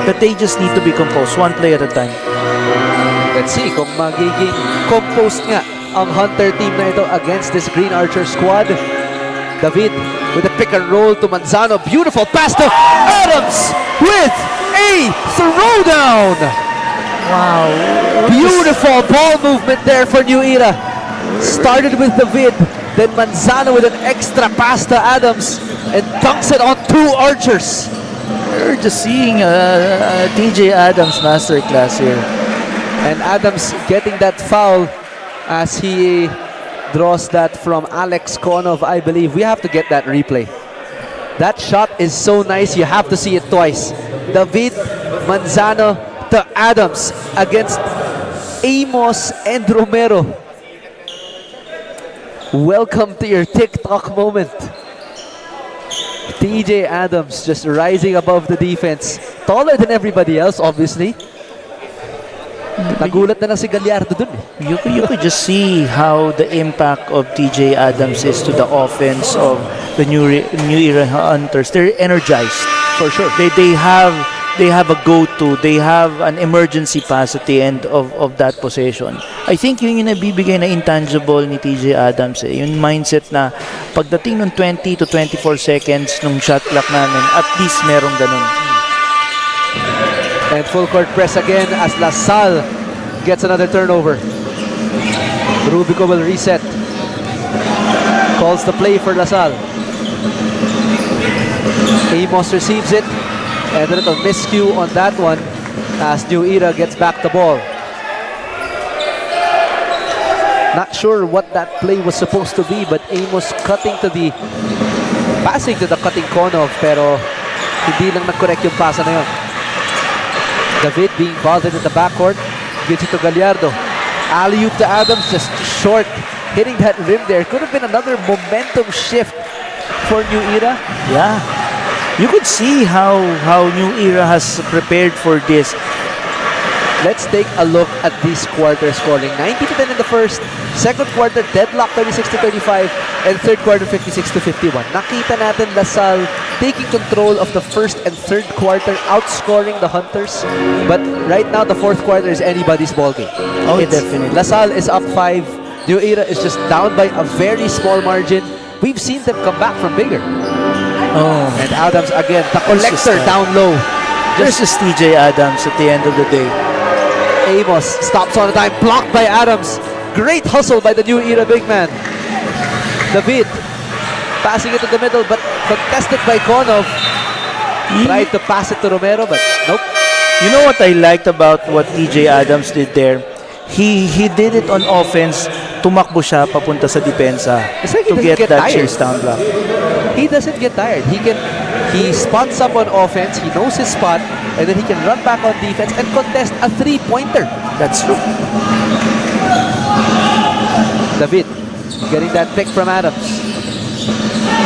that they just need to be composed, one play at a time. Let's see kung magiging composed nga ang Hunter team na ito against this Green Archer squad. David with a pick and roll to Manzano. Beautiful pass to Adams with a throwdown. Wow. Beautiful ball movement there for New Era. Started with David, then Manzano with an extra pass to Adams and dunks it on two archers. We're just seeing TJ Adams masterclass here. And Adams getting that foul as he draws that from Alex Konov, I believe. We have to get that replay. That shot is so nice, you have to see it twice. David Manzano to Adams against Amos and Romero. Welcome to your TikTok moment. TJ Adams just rising above the defense. Taller than everybody else, obviously. Nagulat na lang si Gallardo dun. You could just see how the impact of TJ Adams is to the offense of the New Era Hunters. They're energized. For sure. They have a go-to. They have an emergency pass at the end of that possession. I think yun yung nabibigay na intangible ni TJ Adams. Yung mindset na pagdating ng 20 to 24 seconds nung shot clock namin, at least merong ganun. And full court press again as LaSalle gets another turnover. Rubico will reset. Calls the play for LaSalle. Amos receives it. And a little miscue on that one as New Era gets back the ball. Not sure what that play was supposed to be, but Amos passing to the cutting Konov, pero hindi lang nag-correct yung pasa na yun. David being bothered in the backcourt, gives it to Gallardo. Alley-oop to Adams, just short, hitting that rim there. Could have been another momentum shift for New Era. Yeah. You could see how New Era has prepared for this. Let's take a look at this quarter scoring. 90-10 in the first, second quarter deadlock 36-35, and third quarter 56-51. Nakita natin LaSalle taking control of the first and third quarter, outscoring the Hunters. But right now, the fourth quarter is anybody's ballgame. Oh, definitely. LaSalle is up 5. New Era is just down by a very small margin. We've seen them come back from bigger. Oh. And Adams again, the collector down low. Just TJ Adams at the end of the day. Amos stops on a dime, blocked by Adams. Great hustle by the New Era big man. David passing it to the middle, but contested by Konov. Tried to pass it to Romero, but nope. You know what I liked about what TJ Adams did there? He did it on offense. Tumakbo siya papunta sa depensa like to get that chase down block. He doesn't get tired. He spots up on offense, he knows his spot, and then he can run back on defense and contest a three-pointer. That's true. David getting that pick from Adams.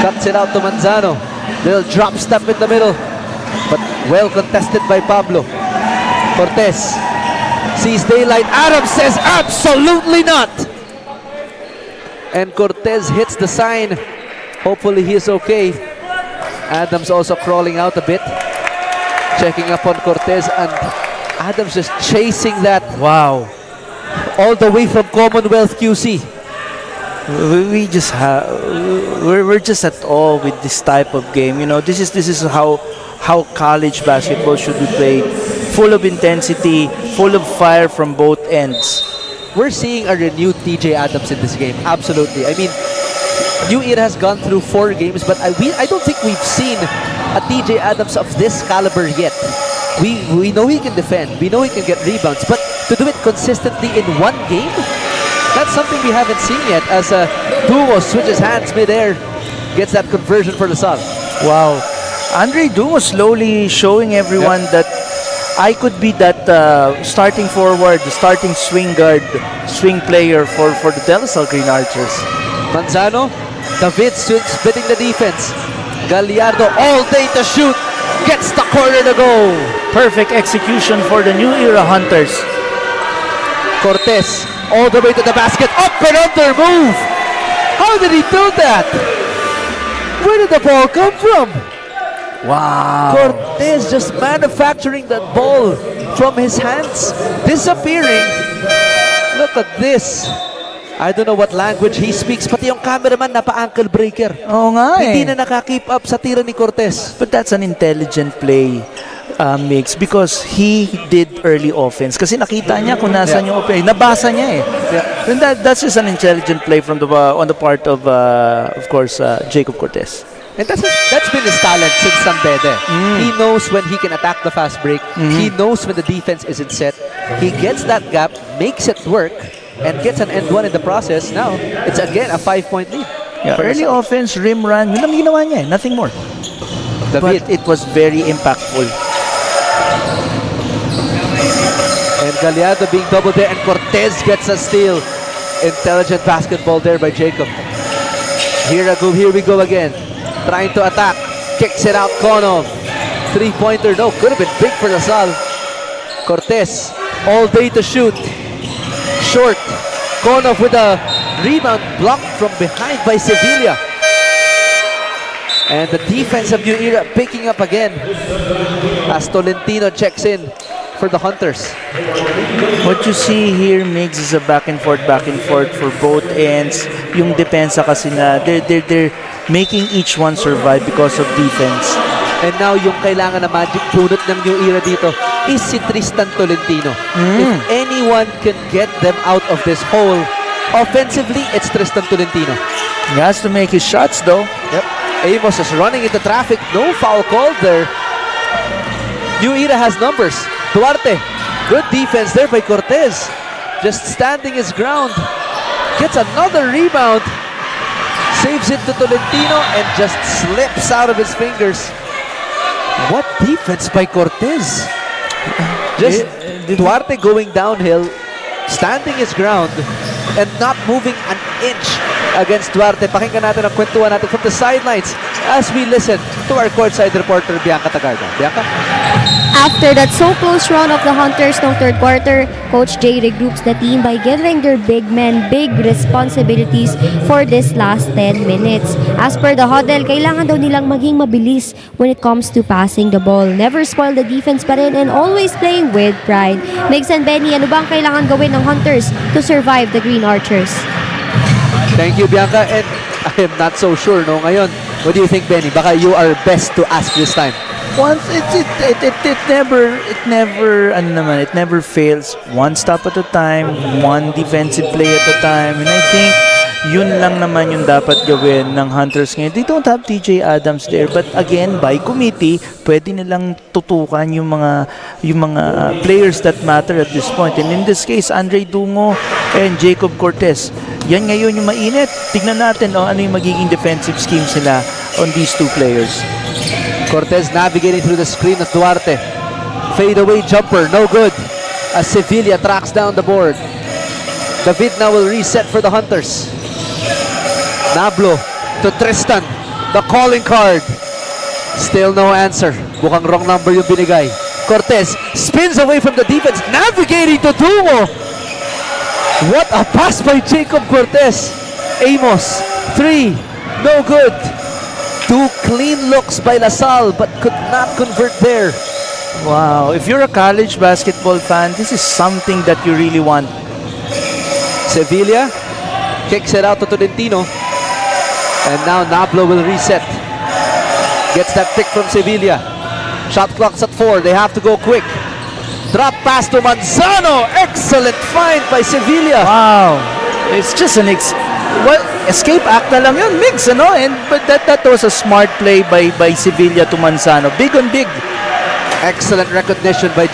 Cuts it out to Manzano. Little drop step in the middle, but well contested by Pablo. Cortez sees daylight. Adams says absolutely not. And Cortez hits the sign. Hopefully he is okay. Adams also crawling out a bit, checking up on Cortez, and Adams just chasing that. Wow. All the way from Commonwealth QC. We just have we're just at all with this type of game. You know, this is how college basketball should be played. Full of intensity, full of fire from both ends. We're seeing a renewed TJ Adams in this game. Absolutely. I mean, New Era has gone through 4 games, but I don't think we've seen a TJ Adams of this caliber yet. We know he can defend, we know he can get rebounds, but to do it consistently in one game, that's something we haven't seen yet, as Dumo switches hands mid-air, gets that conversion for LaSalle. Wow. Andre Dumo slowly showing everyone that I could be that starting forward, starting swing guard, swing player for the Dlsu Green Archers. Manzano, David splitting the defense. Gallardo all day to shoot, gets the corner to go. Perfect execution for the New Era Hunters. Cortez all the way to the basket, up and under move. How did he do that? Where did the ball come from? Wow. Cortez just manufacturing that ball from his hands, disappearing. Look at this. I don't know what language he speaks, pati yung cameraman napa-ankle breaker. Oo nga Hindi eh. na nakakip up sa tira ni Cortez. But that's an intelligent play, Mix, because he did early offense. Kasi nakita niya kung nasan yung offense. Nabasa niya eh. Yeah. And that's just an intelligent play from on the part of course, Jacob Cortez. And that's been his talent since Sambede. He knows when he can attack the fast break. He knows when the defense isn't set. He gets that gap, makes it work, and gets an end one in the process. Now, it's again a 5-point lead. Yeah, for early Rizal. offense, rim run, yun ang ginawa niya eh. Nothing more. David. But it was very impactful. And Gallardo being doubled there, and Cortez gets a steal. Intelligent basketball there by Jacob. Here we go again. Trying to attack. Kicks it out, Konov. Three-pointer, no. Could have been big for Lasal. Cortez, all day to shoot. Short. Konov with a rebound blocked from behind by Sevilla. And the defense of New Era picking up again as Tolentino checks in for the Hunters. What you see here, Migs, is a back and forth for both ends. Yung depensa kasi na they're making each one survive because of defense. And now yung kailangan na magic bunot ng New Era dito is si Tristan Tolentino. If anyone can get them out of this hole offensively, it's Tristan Tolentino. He has to make his shots though. Yep. Amos is running into traffic. No foul called there. New Era has numbers. Duarte, good defense there by Cortez. Just standing his ground. Gets another rebound. Saves it to Tolentino and just slips out of his fingers. What defense by Cortez? Just Duarte going downhill, standing his ground, and not moving an inch against Duarte. Pakinggan natin ang kwentuhan natin from the sidelines as we listen to our courtside reporter, Bianca Tagarda. Bianca? After that so close run of the Hunters noong third quarter, Coach Jay regroups the team by giving their big men big responsibilities for this last 10 minutes. As per the huddle, kailangan daw nilang maging mabilis when it comes to passing the ball. Never spoil the defense pa rin and always playing with pride. Migs and Benny, ano ba ang kailangan gawin ng Hunters to survive the Green Archers? Thank you, Bianca. And I am not so sure, no? Ngayon, what do you think, Benny? Baka you are best to ask this time. Once it never fails. One stop at a time, one defensive play at a time, and I think yun lang naman yung dapat gawin ng Hunters ngayon. They don't have TJ Adams there, but again, by committee, pwede nilang tutukan yung mga players that matter at this point. And in this case, Andre Dungo and Jacob Cortez. Yan ngayon yung mainit. Tignan natin ano yung magiging defensive scheme sila on these two players. Cortez navigating through the screen of Duarte. Fade away jumper, no good. As Sevilla tracks down the board. David now will reset for the Hunters. Nablo to Tristan. The calling card. Still no answer. Mukhang wrong number yung binigay. Cortez spins away from the defense. Navigating to Dumo. What a pass by Jacob Cortez. Amos, 3, no good. Two clean looks by Lasal but could not convert there. Wow, if you're a college basketball fan, this is something that you really want. Sevilla kicks it out to Tolentino. And now Nablo will reset. Gets that pick from Sevilla. Shot clock's at 4. They have to go quick. Drop pass to Manzano. Excellent find by Sevilla. Wow, it's just an escape act na lang yun, Migs, ano? But that was a smart play by Sevilla to Manzano. Big on big. Excellent recognition by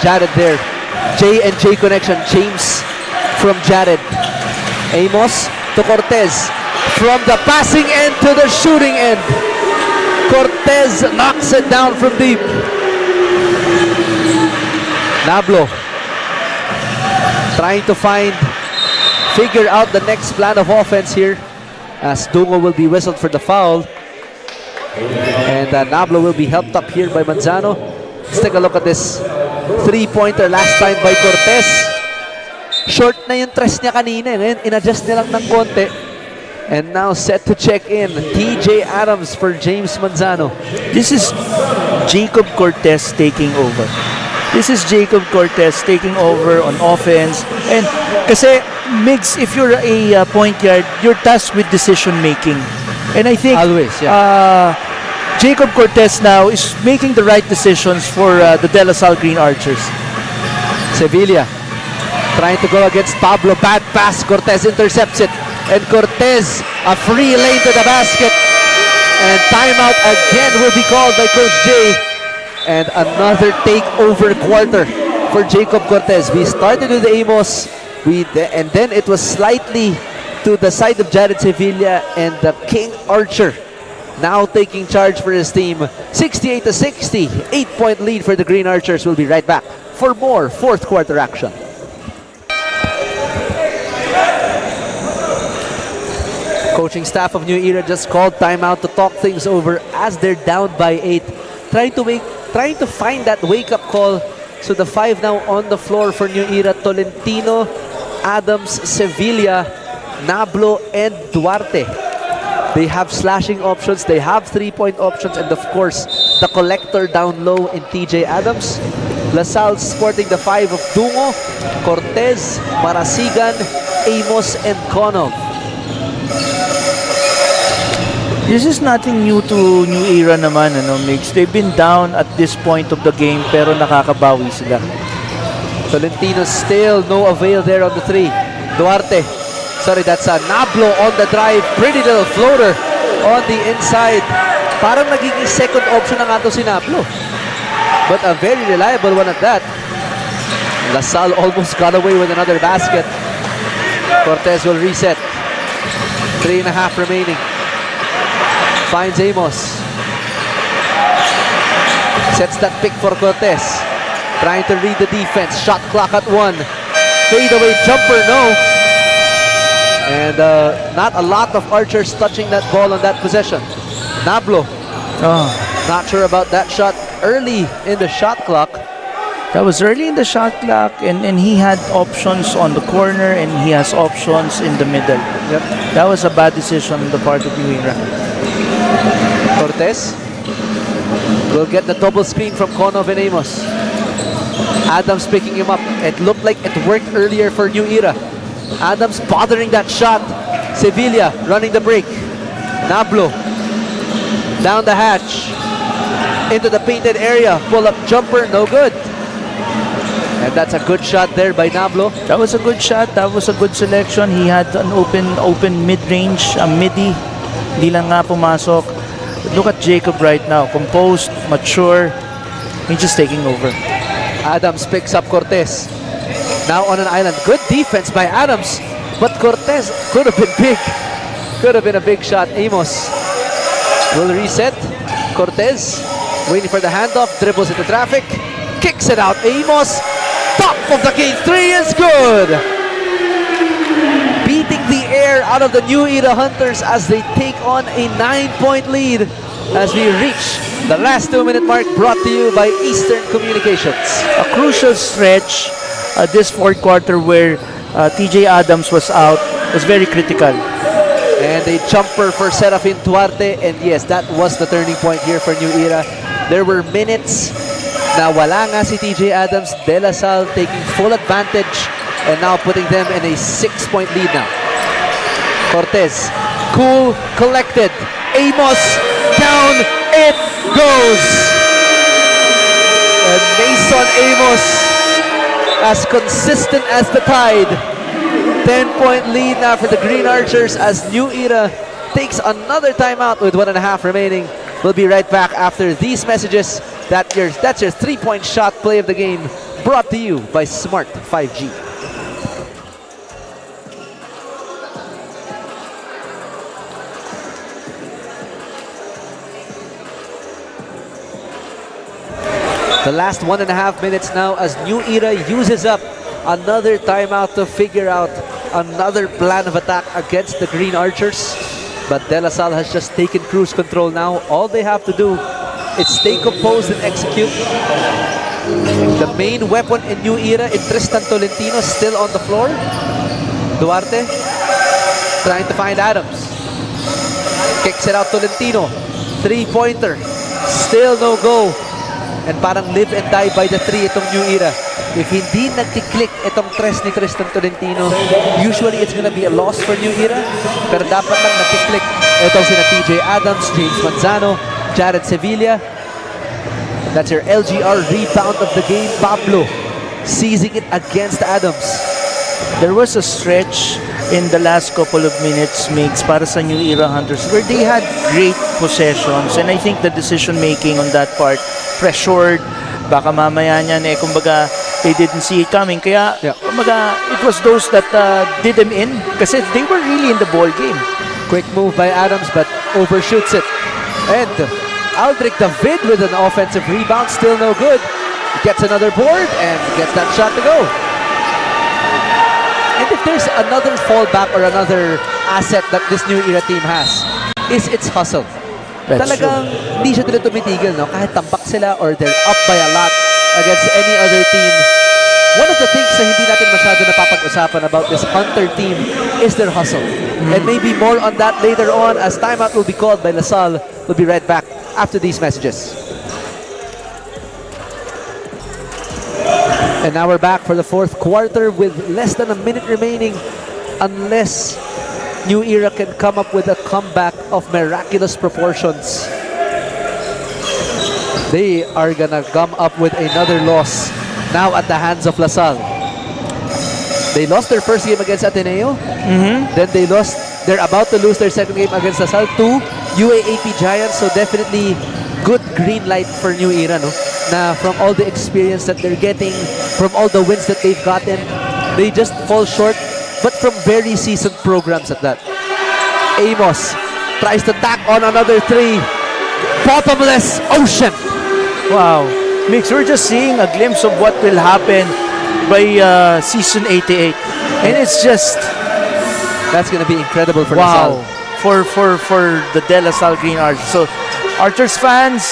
Jared there. J and J connection. James from Jared. Amos to Cortez. From the passing end to the shooting end. Cortez knocks it down from deep. Nablo trying to figure out the next plan of offense here as Dungo will be whistled for the foul. And Nablo will be helped up here by Manzano. Let's take a look at this three-pointer last time by Cortez. Short na yung tres niya kanina. Ngayon, in-adjust niya lang ng konti. And now set to check in, TJ Adams for James Manzano. This is Jacob Cortez taking over. This is Jacob Cortez taking over on offense. And kasi, Migs, if you're a point guard, you're tasked with decision making. And I think Always, Jacob Cortez now is making the right decisions for the De La Salle Green Archers. Sevilla trying to go against Pablo. Bad pass. Cortez intercepts it. And Cortez, a free lane to the basket. And timeout again will be called by Coach J. And another takeover quarter for Jacob Cortez. We started with Amos. And then it was slightly to the side of Jared Sevilla, and the King Archer now taking charge for his team. 68-60, 8-point lead for the Green Archers. We'll be right back for more fourth quarter action. Coaching staff of New Era just called timeout to talk things over as they're down by 8. Trying to find that wake-up call. So the 5 now on the floor for New Era: Tolentino, Adams, Sevilla, Nablo, and Duarte. They have slashing options, they have three-point options, and of course, the collector down low in TJ Adams. LaSalle sporting the 5 of Dungo, Cortez, Marasigan, Amos, and Konov. This is nothing new to New Era naman, Migs. They've been down at this point of the game, pero nakakabawi sila. Tolentino still no avail there on the 3. Duarte. Sorry, that's a Nablo on the drive. Pretty little floater on the inside. Parang nagiging second option na nga to si Nablo. But a very reliable one at that. LaSalle almost got away with another basket. Cortez will reset. 3.5 remaining. Finds Amos. Sets that pick for Cortez. Trying to read the defense. Shot clock at 1. Fadeaway jumper, no. And not a lot of Archers touching that ball on that possession. Nablo. Not sure about that shot early in the shot clock. That was early in the shot clock, and he had options on the corner, and he has options in the middle. Yep. That was a bad decision on the part of New Era. Cortez will get the double screen from Konov and Amos. Adams picking him up. It looked like it worked earlier for New Era. Adams bothering that shot. Sevilla running the break. Nablo down the hatch into the painted area. Pull up jumper, no good. And that's a good shot there by Nablo. That was a good shot. That was a good selection. He had an open mid-range, a midi. Hindi lang nga pumasok. Look at Jacob right now. Composed, mature. He's just taking over. Adams picks up Cortez. Now on an island. Good defense by Adams. But Cortez could have been big. Could have been a big shot. Amos will reset. Cortez waiting for the handoff. Dribbles into traffic. Kicks it out. Amos. Top of the key. 3 is good. Beating the air out of the New Era Hunters as they take on a 9-point lead as we reach the last 2-minute mark, brought to you by Eastern Communications. A crucial stretch this fourth quarter where TJ Adams was out was very critical. And a jumper for Serafin Duarte, and yes, that was the turning point here for New Era. There were minutes na wala nga si TJ Adams. De La Salle taking full advantage and now putting them in a 6-point lead now. Cortez, cool, collected. Amos, down it goes. And Mason Amos, as consistent as the tide. 10-point lead now for the Green Archers as New Era takes another timeout with 1.5 remaining. We'll be right back after these messages. That's your 3-point shot play of the game, brought to you by Smart 5G. The last 1.5 minutes now as New Era uses up another timeout to figure out another plan of attack against the Green Archers. But De La Salle has just taken cruise control now. All they have to do is stay composed and execute. The main weapon in New Era in Tristan Tolentino still on the floor. Duarte trying to find Adams. Kicks it out Tolentino. Three-pointer. Still no go. And parang live and die by the three itong New Era. If hindi nagki-click itong tres ni Tristan Tolentino, usually it's gonna be a loss for New Era. Pero dapat lang nagki-click itong sina TJ Adams, James Manzano, Jared Sevilla. That's your LGR rebound of the game. Pablo seizing it against Adams. There was a stretch in the last couple of minutes, Migs, para sa New Era Hunters where they had great possessions, and I think the decision making on that part pressured, baka mamaya niyan kumbaga they didn't see it coming, kaya kumbaga it was those that did them in kasi they were really in the ball game. Quick move by Adams but overshoots it. And Aldrich David with an offensive rebound, still no good. Gets another board and gets that shot to go. And if there's another fallback or another asset that this New Era team has, is its hustle. That's Talagang hindi siya nila tumitigil, no? Kahit tampak sila or they're up by a lot against any other team. One of the things na hindi natin masyado napapag-usapan about this Hunter team is their hustle. And maybe more on that later on as timeout will be called by LaSalle. We'll be right back after these messages. And now we're back for the fourth quarter with less than a minute remaining, unless New Era can come up with a comeback of miraculous proportions. They are gonna come up with another loss now at the hands of LaSalle. They lost their first game against Ateneo. Then they're about to lose their second game against LaSalle to UAAP Giants. So definitely good green light for New Era, no? Na from all the experience that they're getting, from all the wins that they've gotten, they just fall short, but from very seasoned programs at that. Amos tries to tack on another three. Bottomless ocean. Wow. Mix, we're just seeing a glimpse of what will happen by season 88. And it's just... That's going to be incredible for wow. LaSalle. For the Dlsu Green Archers. So, Archers fans,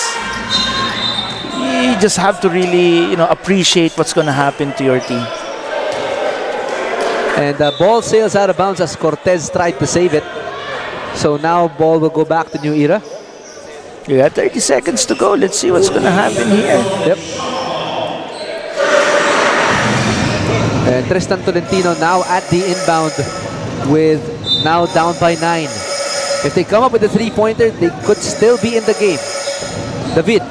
you just have to really, appreciate what's going to happen to your team. And the ball sails out of bounds as Cortez tried to save it. So now ball will go back to New Era. You got 30 seconds to go. Let's see what's going to happen here. Yep. And Tristan Tolentino now at the inbound with now down by 9. If they come up with a three-pointer, they could still be in the game. David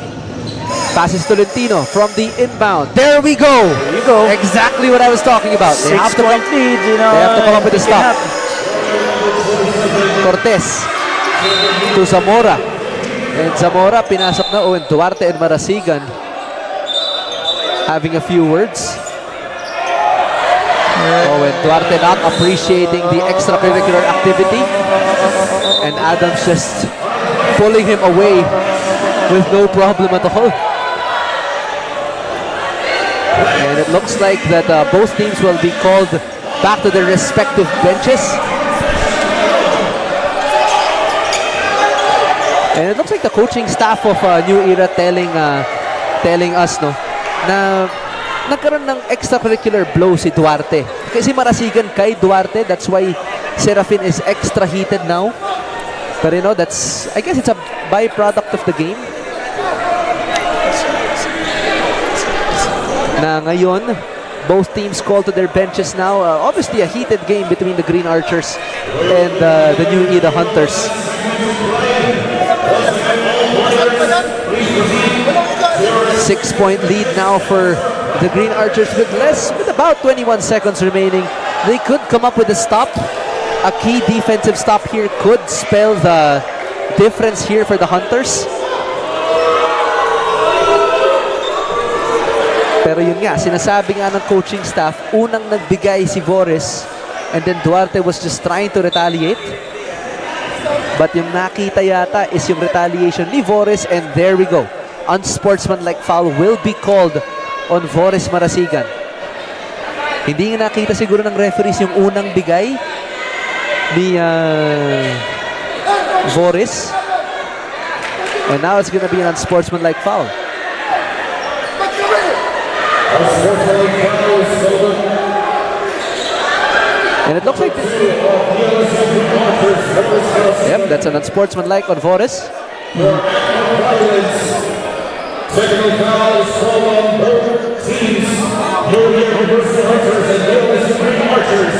passes Tolentino from the inbound. There we go. There you go. Exactly what I was talking about. They have to Six-point lead, they have to come up with a stop. happen. Cortez to Zamora. And Zamora pinasok na Owen Duarte and Marasigan having a few words. Owen Duarte not appreciating the extracurricular activity, and Adams just pulling him away with no problem at all. And it looks like that both teams will be called back to their respective benches. And it looks like the coaching staff of New Era telling us no na nagkaroon ng extracurricular blow si Duarte. Kasi marasigan kay Duarte, that's why Serafin is extra heated now. But I guess it's a byproduct of the game. Na ngayon, both teams called to their benches now. Obviously a heated game between the Green Archers and the New Era Hunters. 6-point lead now for the Green Archers with about 21 seconds remaining. They could come up with a stop. A key defensive stop here could spell the difference here for the Hunters. Pero yun nga, sinasabi nga ng coaching staff, unang nagbigay si Vores and then Duarte was just trying to retaliate. But yung nakita yata is yung retaliation ni Vores, and there we go. Unsportsmanlike foul will be called on Vores Marasigan. Hindi nga nakita siguro ng referees yung unang bigay ni Vores. And now it's gonna be an unsportsmanlike foul. And it looks like Yep, that's an unsportsmanlike on Voris. Technical foul is called on both teams. University Hunters and Dlsu Archers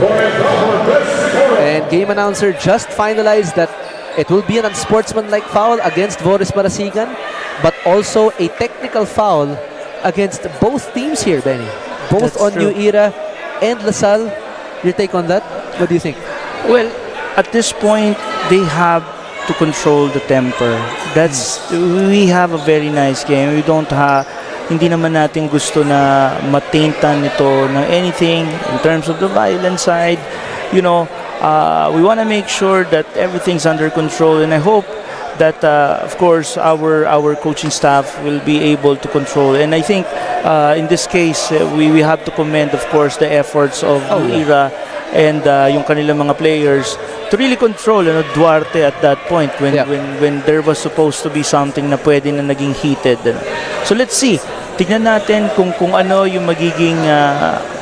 for a proper best score. And game announcer just finalized that it will be an unsportsmanlike foul against Voris Marasigan, but also a technical foul against both teams here, Benny. Both That's on true. New Era and LaSalle. Your take on that? What do you think? Well, at this point, they have to control the temper. We have a very nice game. We don't have, hindi naman natin gusto na mataintan ito ng anything in terms of the violent side. You know, we want to make sure that everything's under control, and I hope that of course our coaching staff will be able to control. And I think in this case we have to commend of course the efforts of Ira and yung kanilang mga players to really control Duarte at that point when there was supposed to be something na pwede na naging heated. So let's see. Tignan natin kung ano yung magiging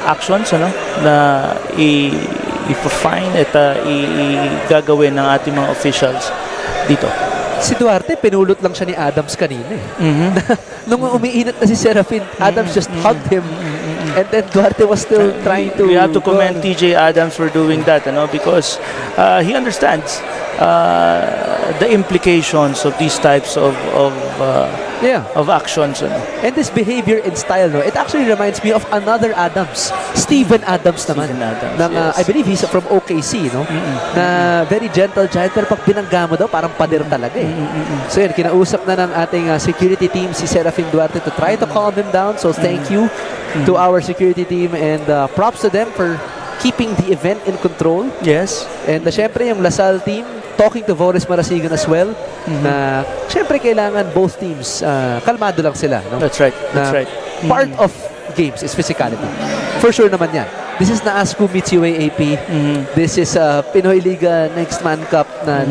actions na i-fine at gagawin ng ating mga officials dito. Si Duarte, pinulot lang siya ni Adams kanina eh. Nung umiinit na si Serafin, Adams just hugged him. And then Duarte was still trying to... We have to commend TJ Adams for doing that, because he understands the implications of these types of actions. And this behavior and style, it actually reminds me of another Adams, Steven Adams naman. Steven Adams, I believe he's from OKC, na very gentle giant, pero pag binangga mo daw, parang pader talaga eh. So yun, kinausap na ng ating security team si Serafin Duarte to try to calm him down. So thank you to our security team, and props to them for keeping the event in control. Yes. And syempre yung LaSalle team, talking to Voris Marasigan as well, na syempre kailangan both teams kalmado lang sila. No? That's right. That's right. Part of games is physicality. For sure naman yan. This is na ASCU meets UAAP. This is Pinoyliga Next Man Cup na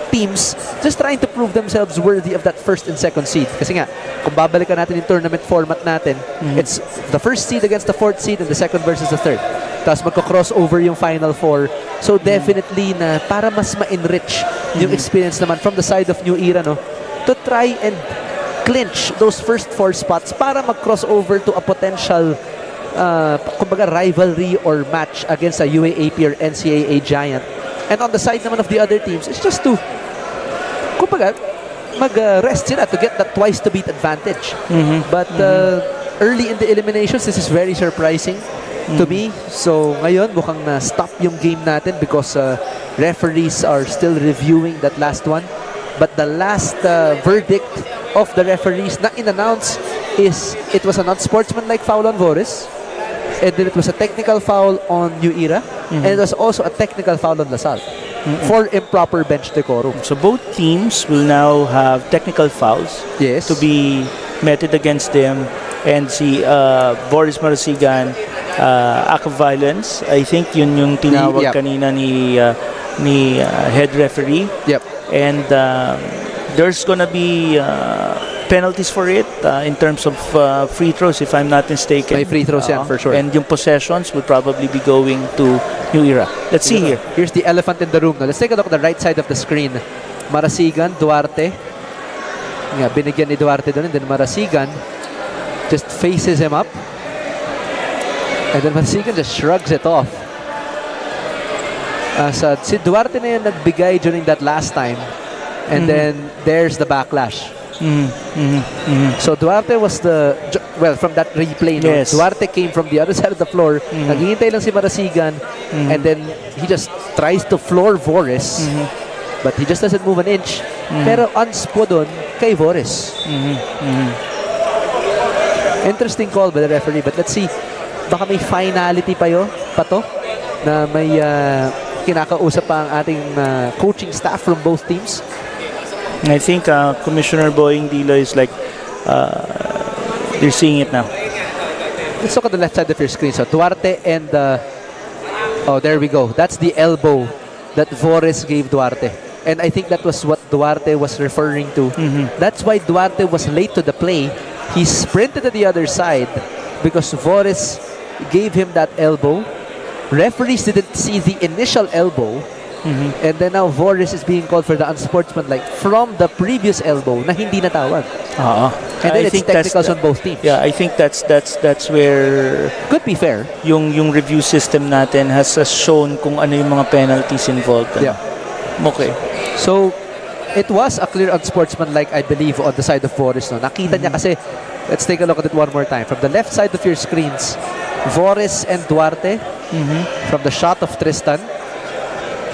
teams just trying to prove themselves worthy of that first and second seed. Kasi nga, kung babalikan natin yung tournament format natin, it's the first seed against the fourth seed and the second versus the third. Tapos magko-crossover yung Final Four. So definitely na para mas ma-enrich yung experience naman from the side of New Era, to try and clinch those first four spots para mag-crossover to a potential kumbaga rivalry or match against a UAAP or NCAA giant. And on the side naman of the other teams, it's just to kumbaga mag-rest sila to get that twice to beat advantage. But early in the eliminations, this is very surprising to me. So ngayon mukhang na-stop yung game natin because referees are still reviewing that last one. But the last verdict of the referees na in-announce is it was a non-sportsmanlike foul on Voris, and then it was a technical foul on New Era, and it was also a technical foul on LaSalle for improper bench decorum. So both teams will now have technical fouls Yes. to be meted against them, and si Boris Marasigan act of violence. I think yun yung tinawag kanina ni head referee. Yep. And there's gonna be penalties for it in terms of free throws, if I'm not mistaken. May free throws yan, for sure. And yung possessions will probably be going to New Era. Let's see here. Here's the elephant in the room. Now, let's take a look at the right side of the screen. Marasigan, Duarte. Yeah, binigyan ni Duarte doon, and then Marasigan just faces him up. And then Marasigan just shrugs it off. Si Duarte na yung nagbigay during that last time. And then there's the backlash. So Duarte was from that replay, Yes. Duarte came from the other side of the floor. Naghihintay lang si Marasigan, and then he just tries to floor Voris, but he just doesn't move an inch. Pero unspo doon kay Voris. Interesting call by the referee, but let's see. Baka may finality pa to na may kinakausap pa ang ating coaching staff from both teams. And I think Commissioner Boying Dilo is like they're seeing it now. Let's look at the left side of your screen. So Duarte and there we go. That's the elbow that Voris gave Duarte. And I think that was what Duarte was referring to. That's why Duarte was late to the play. He sprinted to the other side because Voris gave him that elbow. Referees didn't see the initial elbow, And then now Voris is being called for the unsportsmanlike from the previous elbow na hindi natawag. And then it's technicals on both teams. Yeah, I think that's where Could be fair. yung review system natin has shown kung ano yung mga penalties involved. Yeah. Okay. So, it was a clear unsportsmanlike, I believe, on the side of Voris. No? Nakita niya kasi, let's take a look at it one more time. From the left side of your screens, Voris and Duarte. From the shot of Tristan.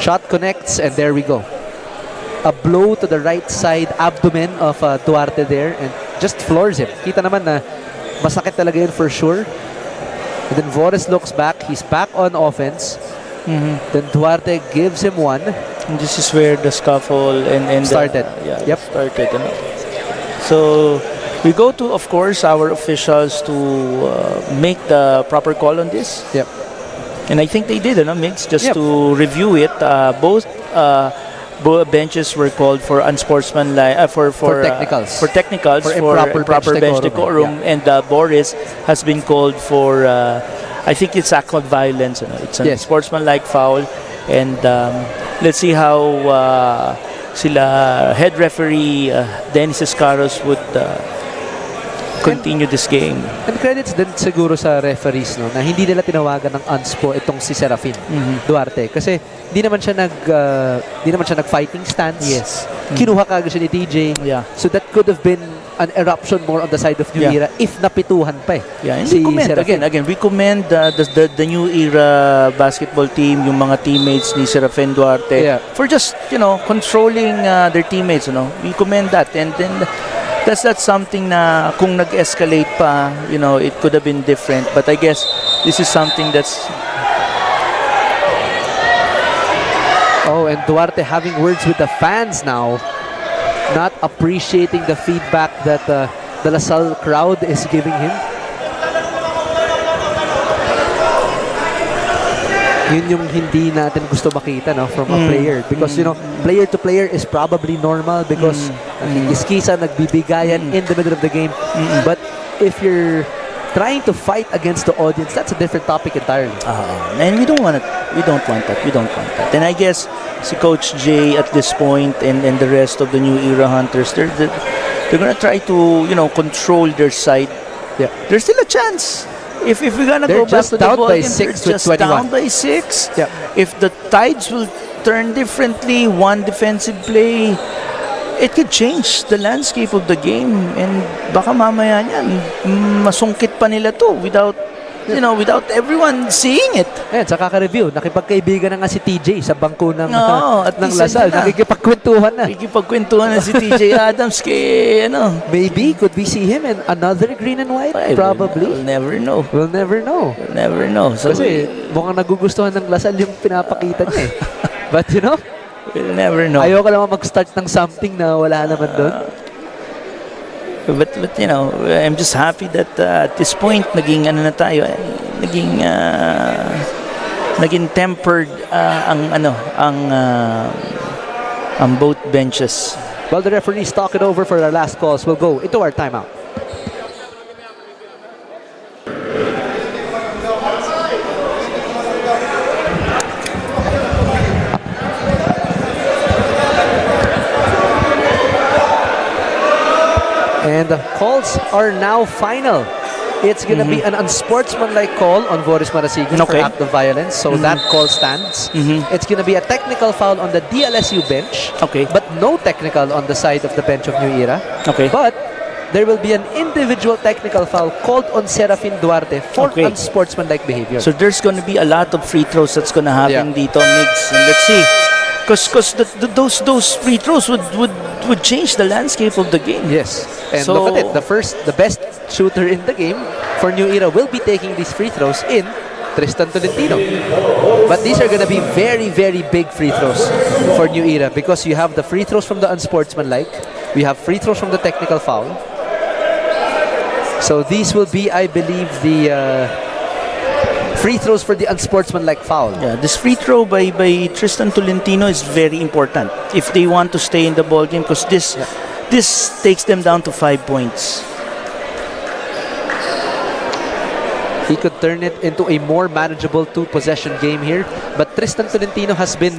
Shot connects, and there we go. A blow to the right side abdomen of Duarte there, and just floors him. Kita naman na masakit talaga yun for sure. And then Voris looks back. He's back on offense. Then Duarte gives him one. And this is where the scuffle and Started. Yep. started. So we go to, of course, our officials to make the proper call on this. Yep. And I think they did, Mix, just Yep. to review it. Both benches were called for unsportsmanlike, for technicals. for technicals, For for improper bench bench decorum. And Boris has been called for, I think it's act of violence. It's an Yes. unsportsmanlike foul. And let's see how sila head referee Dennis Escaros would continue this game. And credits din siguro sa referees, no, na hindi nila tinawagan ng unspo itong si Serafin Duarte kasi hindi naman siya nag-fighting stance. Yes. Kinuha kagad siya ni TJ. Yeah. So that could have been an eruption more on the side of New Yeah. Era if napituhan pa eh. Yeah, and si we commend Serafin. again. We commend the new era basketball team, yung mga teammates ni Serafin Duarte Yeah. for just controlling their teammates. We commend that, and then that's something na kung nag-escalate pa, it could have been different. But I guess this is something that's. Oh, and Duarte having words with the fans now, not appreciating the feedback that the LaSalle crowd is giving him. Yun yung hindi natin gusto makita, no, from a player, because player to player is probably normal because nagkikiskisan, nagbibigayan in the middle of the game. But if you're trying to fight against the audience, that's a different topic entirely. And we don't want it. We don't want that. And I guess si Coach Jay at this point and the rest of the new era Hunters, they're gonna try to control their side. Yeah. There's still a chance. If we're gonna They're go back just to the down ball by game, 6 they're with just 21. down by 6. Yeah. If the tides will turn differently, one defensive play, it could change the landscape of the game, and baka mamaya niyan masungkit pa nila to without everyone seeing it. Ayan, sa kaka-review, nakipagkaibigan na nga si TJ sa bangko ng, at ng least LaSalle. na. Nakikipagkwentuhan na. Nakikipagkwentuhan na si TJ Adams kay Maybe, could we see him in another green and white? Probably. We'll never know. We'll never know. We'll never know. So Kasi mukhang nagugustuhan ng LaSalle yung pinapakita niya eh. But we'll never know. ayoko naman mag-start ng something na wala naman doon. But I'm just happy that at this point naging naging tempered ang both benches. Well, the referees talk it over for our last calls. We'll go into our timeout. And the calls are now final. It's going to be an unsportsmanlike call on Boris Marasigan for Okay. act of violence. So that call stands. It's going to be a technical foul on the Dlsu bench. Okay. But no technical on the side of the bench of New Era. Okay. But there will be an individual technical foul called on Serafin Duarte for Okay. unsportsmanlike behavior. So there's going to be a lot of free throws that's going to happen Yeah. dito, Migs. And let's see. Because those free throws would change the landscape of the game. Yes. And So- look at it. The best shooter in the game for New Era will be taking these free throws in Tristan Tolentino. But these are going to be very, very big free throws for New Era because you have the free throws from the unsportsmanlike. We have free throws from the technical foul. So these will be, I believe, the free throws for the unsportsmanlike foul. Yeah, this free throw by Tristan Tolentino is very important if they want to stay in the ball game because this takes them down to 5 points. He could turn it into a more manageable two-possession game here. But Tristan Tolentino has been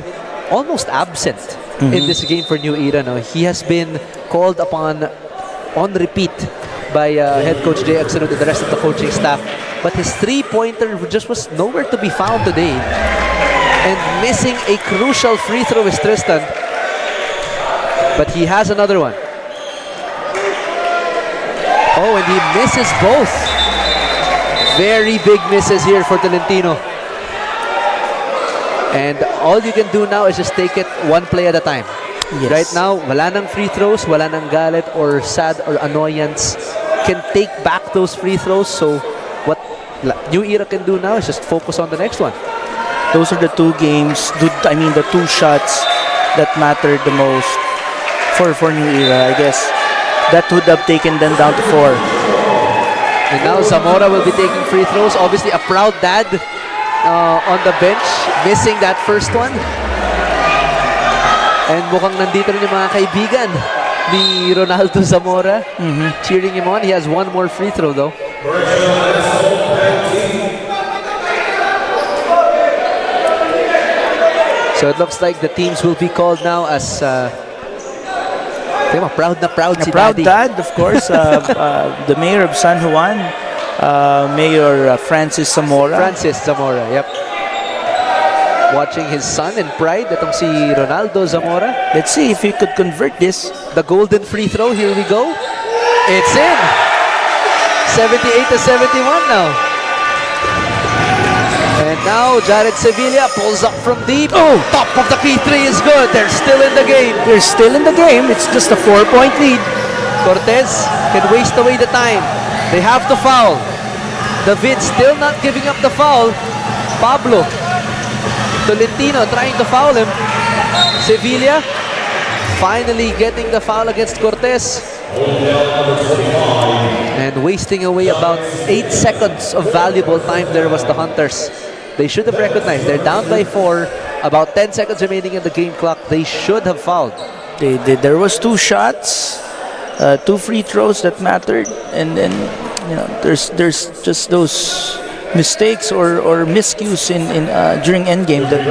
almost absent in this game for New Era. No? He has been called upon on repeat by head coach Jay Agsanud and the rest of the coaching staff. But his three-pointer just was nowhere to be found today. And missing a crucial free throw is Tristan. But he has another one. Oh, and he misses both. Very big misses here for Tolentino. And all you can do now is just take it one play at a time. Yes. Right now, wala nang free throws, wala nang galit or sad or annoyance. Can take back those free throws. So what New Era can do now is just focus on the next one. Those are the two games, the two shots that mattered the most for New Era. I guess that would have taken them down to 4. And now Zamora will be taking free throws. Obviously a proud dad on the bench, missing that first one. And mukhang nandito rin yung mga kaibigan ni Ronaldo Zamora cheering him on. He has one more free throw though. So it looks like the teams will be called now as proud na proud si Proud Daddy. dad, of course. The mayor of San Juan, Mayor Francis Zamora. Francis Zamora, yep. Watching his son in pride, itong si Ronaldo Zamora. Let's see if he could convert this. The golden free throw, here we go. It's in! 78-71 now. And now Jared Sevilla pulls up from deep. Oh, top of the key three is good. They're still in the game. They're still in the game. It's just a 4-point lead. Cortez can waste away the time. They have to foul. David still not giving up the foul. Pablo Tolentino trying to foul him. Sevilla finally getting the foul against Cortez. And wasting away about 8 seconds of valuable time there was the Hunters. They should have recognized. They're down by 4. About 10 seconds remaining in the game clock. They should have fouled. There was 2 shots, 2 free throws that mattered, and then there's just those mistakes or miscues in during endgame that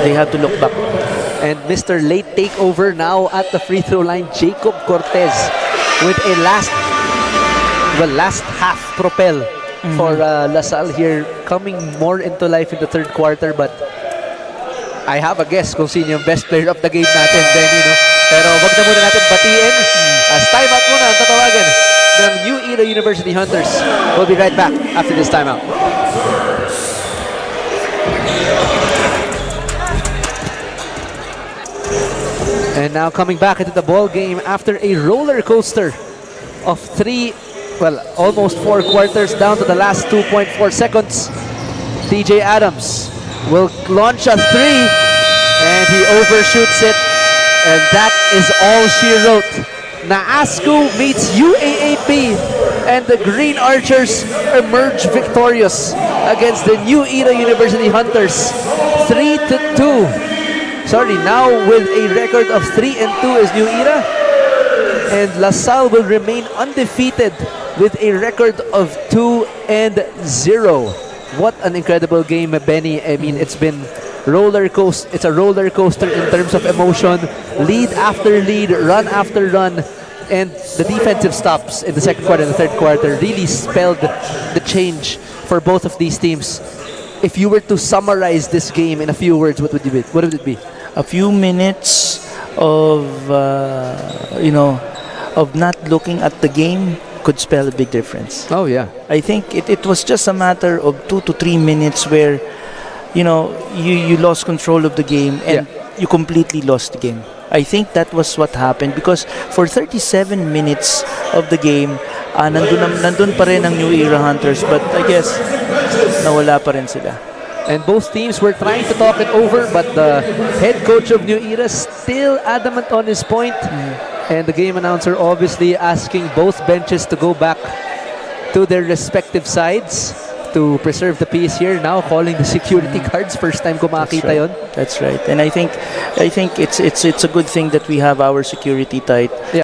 they have to look back. And Mr. Late Takeover now at the free throw line, Jacob Cortez with a last half propel for LaSalle here, coming more into life in the third quarter. But I have a guess kung sino yung best player of the game natin, Benny, no? Pero wag na muna natin batiin. As timeout muna ang tatawagan ng New Era University Hunters. We'll be right back after this timeout. And now coming back into the ball game after a roller coaster of almost 4 quarters down to the last 2.4 seconds. TJ Adams will launch a 3 and he overshoots it, and that is all she wrote. Naasco meets UAAP and the Green Archers emerge victorious against the New Era University Hunters 3-2. Now with a record of 3-2 is New Era, and LaSalle will remain undefeated with a record of 2-0. What an incredible game, Benny. I mean, it's been roller coaster. It's a roller coaster in terms of emotion. Lead after lead, run after run, and the defensive stops in the second quarter and the third quarter really spelled the change for both of these teams. If you were to summarize this game in a few words, what would it be? A few minutes of not looking at the game could spell a big difference. Oh yeah. I think it was just a matter of 2 to 3 minutes where you lost control of the game and you completely lost the game. I think that was what happened, because for 37 minutes of the game, nandun pa rin ang New Era Hunters, but I guess nawala pa rin sila. And both teams were trying to talk it over, but the head coach of New Era still adamant on his point. And the game announcer obviously asking both benches to go back to their respective sides to preserve the peace here. Now calling the security guards. First time ko makita yon. That's right. And I think it's a good thing that we have our security tight.